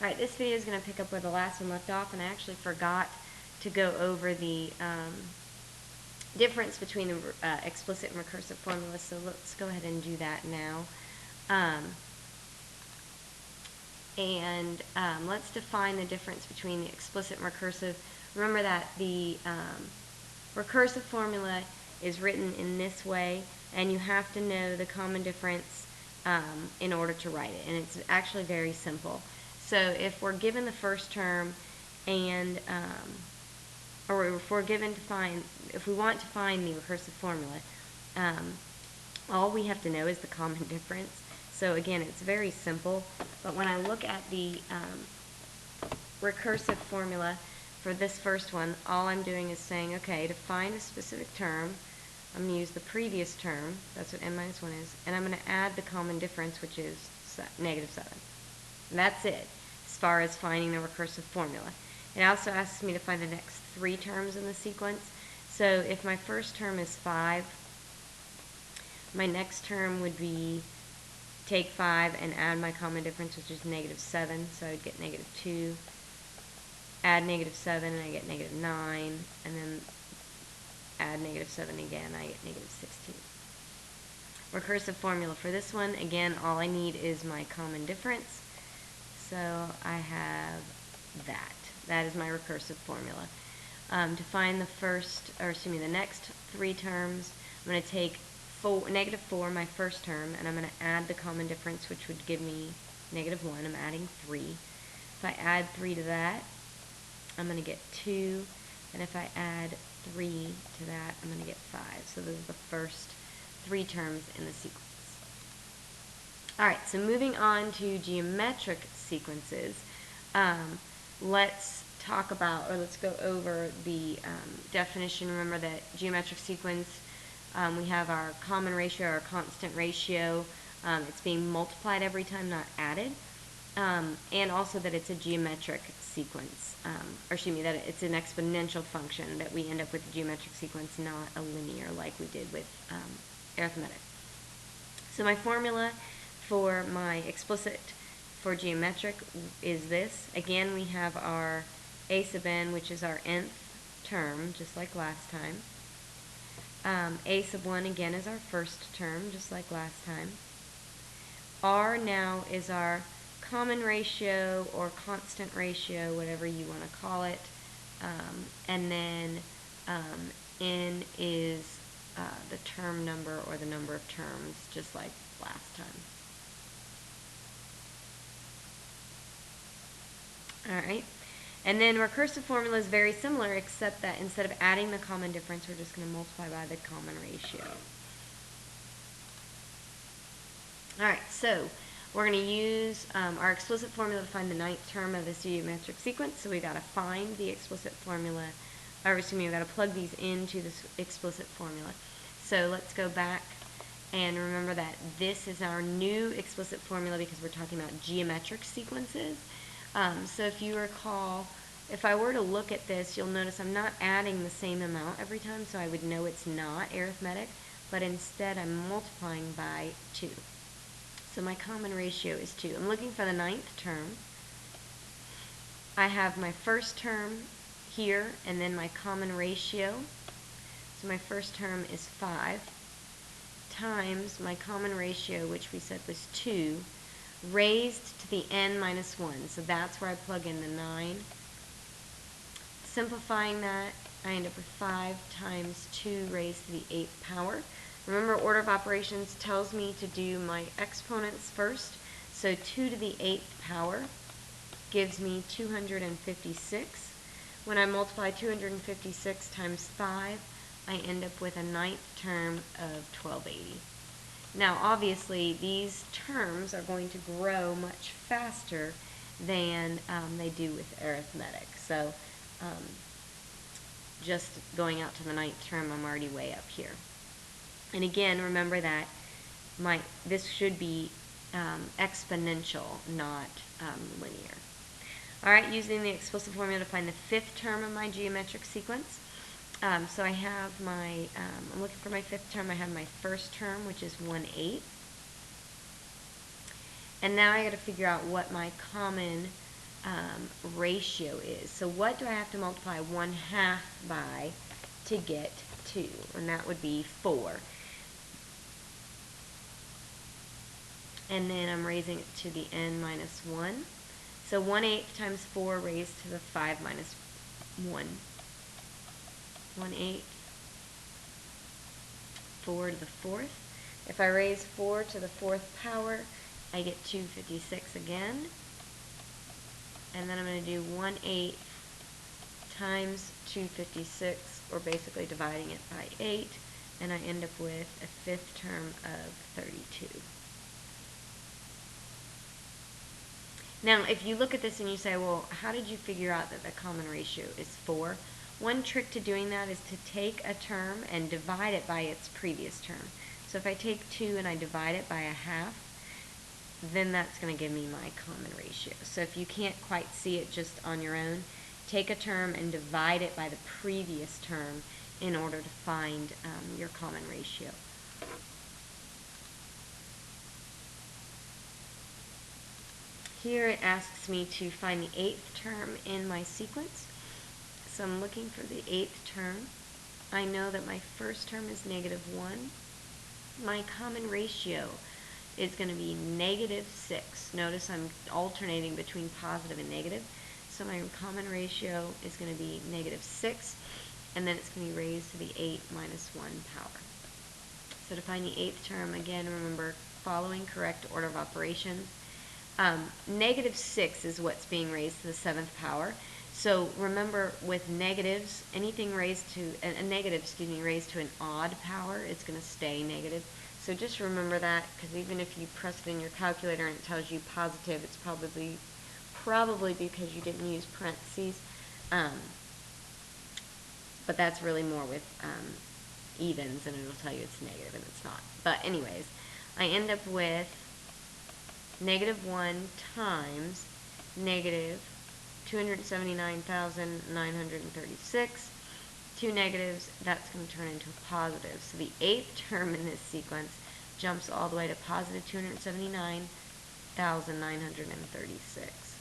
Alright, this video is going to pick up where the last one left off, and I actually forgot to go over the difference between the explicit and recursive formulas, so let's go ahead and do that now. Let's define the difference between the explicit and recursive. Remember that the recursive formula is written in this way, and you have to know the common difference in order to write it, and it's actually very simple. So if we're given the first term and or if we're given to find, if we want to find the recursive formula, all we have to know is the common difference. So again, it's very simple, but when I look at the recursive formula for this first one, all I'm doing is saying, okay, to find a specific term, I'm going to use the previous term, that's what n minus 1 is, and I'm going to add the common difference, which is negative 7. And that's it, as far as finding the recursive formula. It also asks me to find the next 3 terms in the sequence. So if my first term is 5, my next term would be take 5 and add my common difference, which is negative 7, so I'd get negative 2. Add negative 7 and I get negative 9, and then add negative 7 again, I get negative 16. Recursive formula for this one, again, all I need is my common difference. So I have that. That is my recursive formula. To find the next 3 terms, I'm going to take negative 4, my first term, and I'm going to add the common difference, which would give me negative 1. I'm adding 3. If I add 3 to that, I'm going to get 2. And if I add 3 to that, I'm going to get 5. So those are the first 3 terms in the sequence. Alright, so moving on to geometric sequences, let's talk about, or let's go over the definition. Remember that geometric sequence, we have our common ratio, our constant ratio. It's being multiplied every time, not added. And also that it's a geometric sequence, that it's an exponential function, that we end up with a geometric sequence, not a linear like we did with arithmetic. So my formula for my explicit for geometric is this. Again, we have our a sub n, which is our nth term, just like last time. A sub 1 again is our first term, just like last time. R now is our common ratio or constant ratio, whatever you want to call it. And then n is the term number or the number of terms, just like last time. Alright, and then recursive formula is very similar, except that instead of adding the common difference, we're just going to multiply by the common ratio. Alright, so we're going to use our explicit formula to find the 9th term of this geometric sequence. So we've got to find the explicit formula, we've got to plug these into this explicit formula. So let's go back and remember that this is our new explicit formula because we're talking about geometric sequences. So if you recall, if I were to look at this, you'll notice I'm not adding the same amount every time, so I would know it's not arithmetic, but instead I'm multiplying by 2. So my common ratio is 2. I'm looking for the 9th term. I have my first term here, and then my common ratio. So my first term is 5 times my common ratio, which we said was 2, raised to the n minus 1. So that's where I plug in the 9. Simplifying that, I end up with 5 times 2 raised to the 8th power. Remember, order of operations tells me to do my exponents first. So 2 to the 8th power gives me 256. When I multiply 256 times 5, I end up with a 9th term of 1280. Now, obviously, these terms are going to grow much faster than they do with arithmetic. So, just going out to the 9th term, I'm already way up here. And again, remember that this should be exponential, not linear. Alright, using the explicit formula to find the 5th term of my geometric sequence. So I have my, I'm looking for my 5th term. I have my first term, which is 1/8. And now I got to figure out what my common ratio is. So what do I have to multiply 1/2 by to get 2? And that would be 4. And then I'm raising it to the n minus 1. So 1/8 times 4 raised to the 5 minus 1. 1/8, 4 to the 4th. If I raise 4 to the 4th power, I get 256 again. And then I'm going to do 1/8 times 256, or basically dividing it by 8, and I end up with a 5th term of 32. Now, if you look at this and you say, well, how did you figure out that the common ratio is 4? One trick to doing that is to take a term and divide it by its previous term. So if I take 2 and I divide it by 1/2, then that's going to give me my common ratio. So if you can't quite see it just on your own, take a term and divide it by the previous term in order to find your common ratio. Here it asks me to find the 8th term in my sequence. So I'm looking for the 8th term. I know that my first term is -1. My common ratio is going to be -6. Notice I'm alternating between positive and negative. So my common ratio is going to be -6, and then it's going to be raised to the 8 minus 1 power. So to find the 8th term, again, remember, following correct order of operations. -6 is what's being raised to the 7th power. So remember, with negatives, anything raised to a negative, raised to an odd power, it's going to stay negative. So just remember that, because even if you press it in your calculator and it tells you positive, it's probably because you didn't use parentheses. But that's really more with evens, and it'll tell you it's negative, and it's not. But anyways, I end up with -1 times -279,936. Two negatives, that's going to turn into a positive. So the 8th term in this sequence jumps all the way to positive 279,936.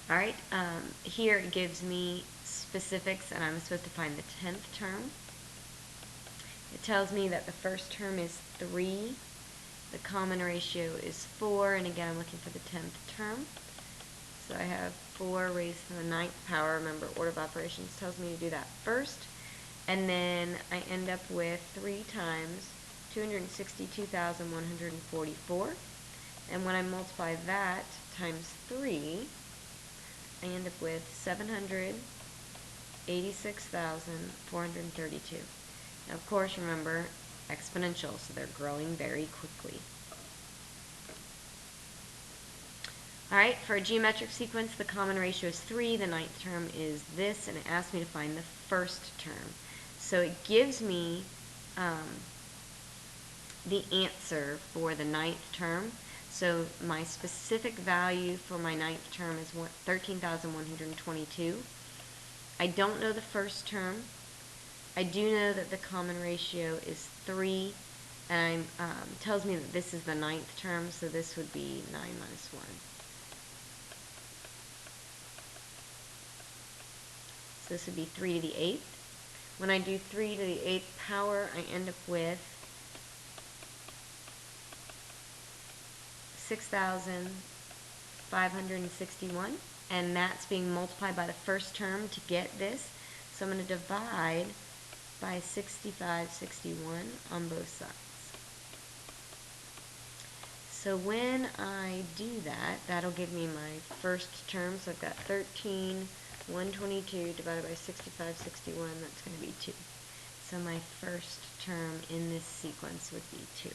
All right, here it gives me specifics, and I'm supposed to find the 10th term. It tells me that the first term is 3. The common ratio is 4, and again, I'm looking for the 10th term. So I have 4 raised to the 9th power. Remember, order of operations tells me to do that first. And then I end up with 3 times 262,144. And when I multiply that times 3, I end up with 786,432. Now, of course, remember, exponential, so they're growing very quickly. All right, for a geometric sequence, the common ratio is 3. The 9th term is this, and it asks me to find the first term. So it gives me the answer for the 9th term. So my specific value for my 9th term is 13,122. I don't know the first term. I do know that the common ratio is 3, and tells me that this is the 9th term, so this would be 9 minus 1. So this would be 3 to the 8th. When I do 3 to the 8th power, I end up with 6,561, and that's being multiplied by the first term to get this. So I'm going to divide by 6561 on both sides. So when I do that, that'll give me my first term. So I've got 13,122 divided by 6561, that's going to be 2. So my first term in this sequence would be 2.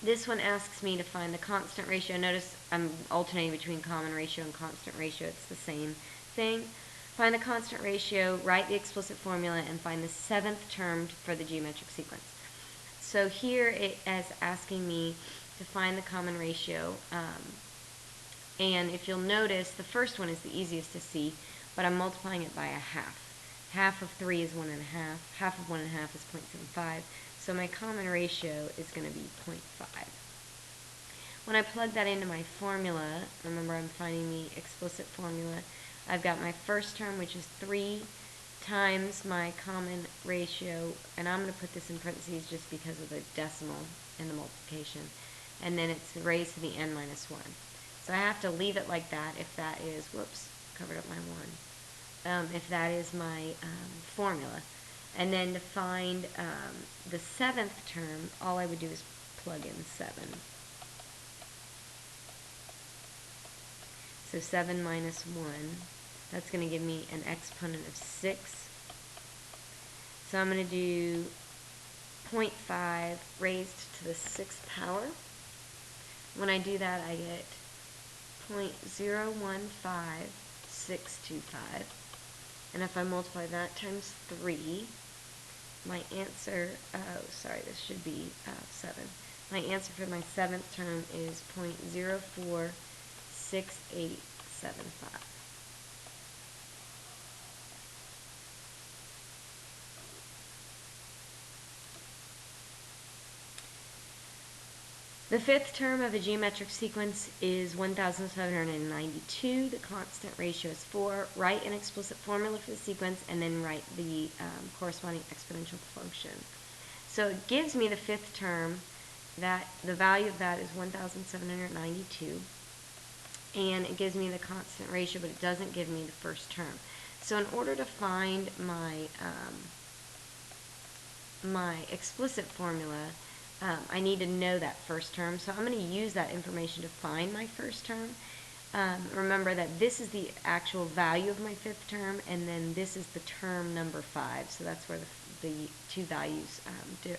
This one asks me to find the constant ratio. Notice I'm alternating between common ratio and constant ratio. It's the same thing. Find the constant ratio, write the explicit formula, and find the 7th term for the geometric sequence. So here it is asking me to find the common ratio. And if you'll notice, the first one is the easiest to see, but I'm multiplying it by a half. Half of 3 is 1 1/2. Half of 1 1/2 is 0.75. So my common ratio is going to be 0.5. when I plug that into my formula, remember I'm finding the explicit formula, I've got my first term, which is 3 times my common ratio, and I'm going to put this in parentheses just because of the decimal and the multiplication, and then it's raised to the n minus 1. So I have to leave it like that if that is, whoops, covered up my 1, if that is my formula. And then to find the 7th term, all I would do is plug in 7. So 7 minus 1, that's going to give me an exponent of 6. So I'm going to do 0.5 raised to the 6th power. When I do that, I get 0.015625. And if I multiply that times 3, my answer, this should be 7. My answer for my 7th term is 0.046875. The 5th term of a geometric sequence is 1,792. The constant ratio is 4. Write an explicit formula for the sequence and then write the corresponding exponential function. So it gives me the 5th term, that the value of that is 1,792, and it gives me the constant ratio, but it doesn't give me the first term. So in order to find my my explicit formula, I need to know that first term, so I'm going to use that information to find my first term. Remember that this is the actual value of my 5th term, and then this is the term number 5, so that's where the two values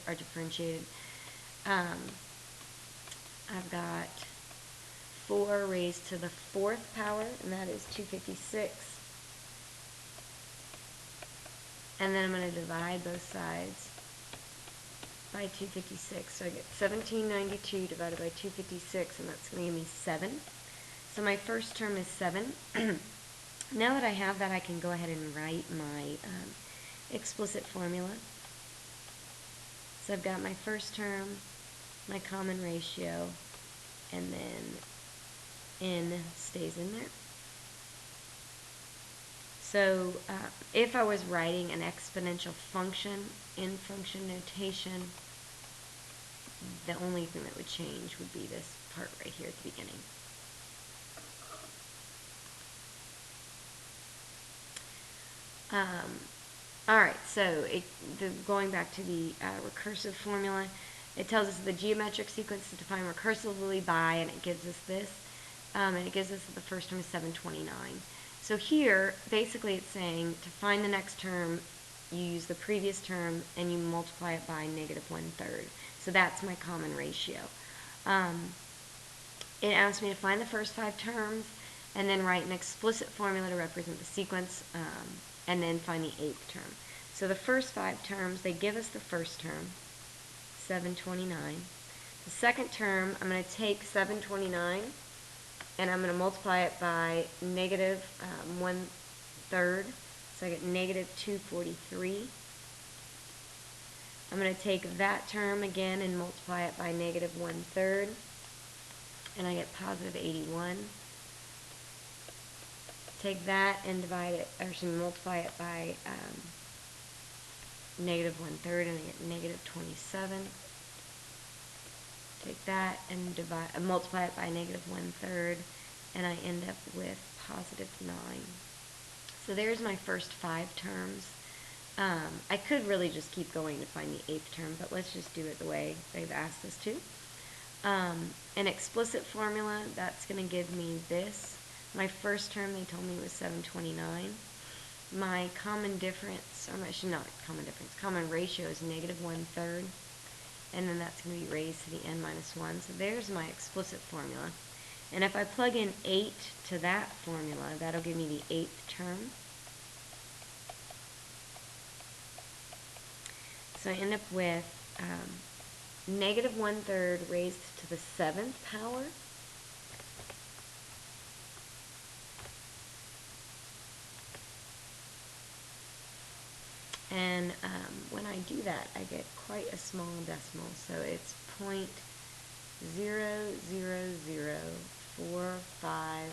are differentiated. I've got 4 raised to the 4th power, and that is 256. And then I'm going to divide both sides by 256. So I get 1792 divided by 256, and that's going to give me 7. So my first term is 7. Now that I have that, I can go ahead and write my explicit formula. So I've got my first term, my common ratio, and then n stays in there. So if I was writing an exponential function in function notation, the only thing that would change would be this part right here at the beginning. Alright, so going back to the recursive formula, it tells us the geometric sequence is defined recursively by, and it gives us this, and it gives us the first term is 729. So here, basically it's saying to find the next term, you use the previous term and you multiply it by negative 1/3. So that's my common ratio. It asks me to find the first 5 terms and then write an explicit formula to represent the sequence, and then find the 8th term. So the first 5 terms, they give us the first term, 729. The second term, I'm going to take 729 and I'm going to multiply it by negative 1/3, so I get negative 243. I'm going to take that term again and multiply it by negative 1/3, and I get positive 81. Take that and divide it, or multiply it by negative 1/3, and I get negative 27. Take that and multiply it by negative 1/3, and I end up with positive 9. So there's my first 5 terms. I could really just keep going to find the 8th term, but let's just do it the way they've asked us to. An explicit formula, that's going to give me this. My first term, they told me, was 729. My common difference, or actually not common difference, common ratio is negative 1/3. And then that's going to be raised to the n minus 1. So there's my explicit formula. And if I plug in 8 to that formula, that'll give me the 8th term. So I end up with negative 1/3 raised to the 7th power. And when I do that, I get quite a small decimal. So it's 0.00045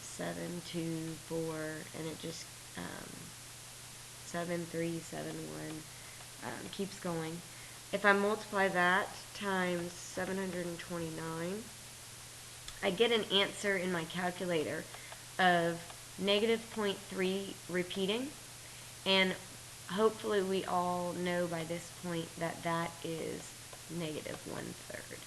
724, and it just 7371 keeps going. If I multiply that times 729, I get an answer in my calculator of negative -0.3 repeating, and hopefully we all know by this point that that is negative 1/3.